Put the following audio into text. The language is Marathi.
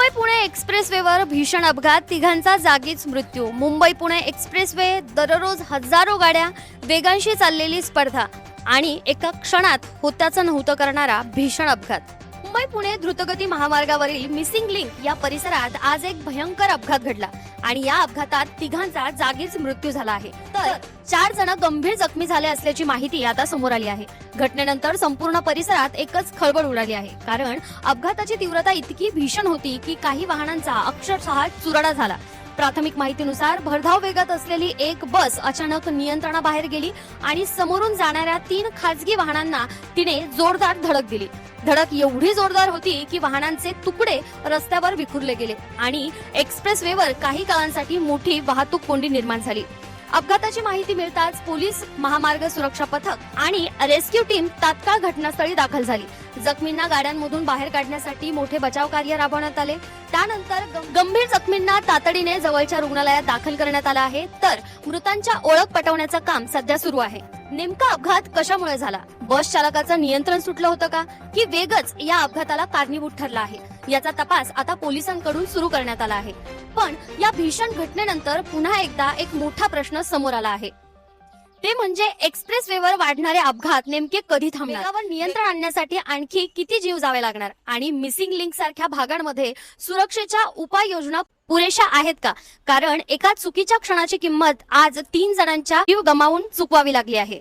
मुंबई पुणे एक्सप्रेसवेवर भीषण अपघात, तिघांचा जागीच मृत्यू। मुंबई पुणे एक्सप्रेसवे दररोज हजारो गाड्या, वेगांशी चाललेली स्पर्धा आणि एका क्षणात होत्याचं नव्हतं करणारा भीषण अपघात। मुंबई पुणे द्रुतगती महामार्गावरील मिसिंग लिंक या परिसरात आज एक भयंकर अपघात घडला आणि या अपघातात तिघांचा जागीच मृत्यू झाला आहे, तर 4 जण गंभीर जखमी झाले असल्याची माहिती आता समोर आली आहे। घटनेनंतर संपूर्ण परिसरात एकच खळबळ उडाली आहे, कारण अपघाताची तीव्रता इतकी भीषण होती की काही वाहनांचा अक्षरशः चुराडा झाला। प्राथमिक माहितीनुसार भरधाव वेगात असलेली एक बस अचानक नियंत्रणाबाहेर गेली आणि समोरून जाणाऱ्या 3 खासगी वाहनांना तिने जोरदार धडक दिली। धडक एवढी जोरदार होती की वाहनांचे तुकडे रस्त्यावर विखुरले गेले आणि एक्सप्रेसवेवर काही काळांसाठी मोठी वाहतूक कोंडी निर्माण झाली। अपघाताची माहिती मिळताच पोलीस, महामार्ग सुरक्षा पथक आणि रेस्क्यू टीम तात्काळ घटनास्थळी दाखल झाली। जखमींना गाड्यांमधून बाहेर काढण्यासाठी मोठे बचाव कार्य राबवण्यात आले। त्यानंतर गंभीर जखमींना तातडीने जवळच्या रुग्णालयात दाखल करण्यात आलं आहे, तर मृतांच्या ओळख पटवण्याचं काम सध्या सुरू आहे। नेमका अपघात कशामुळे झाला? बस चालकाचं नियंत्रण सुटलं होतं का, की वेगच या अपघाताला कारणीभूत ठरला आहे? याचा तपास आता पोलिसांकडून सुरू करण्यात आला आहे। पण या भीषण घटनेनंतर पुन्हा एकदा एक मोठा प्रश्न समोर आला आहे, ते म्हणजे एक्सप्रेसवेवर वाढणारे अपघात नेमके कधी थांबणार? वेगावर नियंत्रण आणण्यासाठी आणखी किती जीव जावे लागणार आणि मिसिंग लिंक सारख्या भागांमध्ये सुरक्षेच्या उपाययोजना पुरेशा आहेत का? कारण एका चुकीच्या क्षणाची किंमत आज 3 जणांच्या जीव गमावून चुकवावी लागली आहे।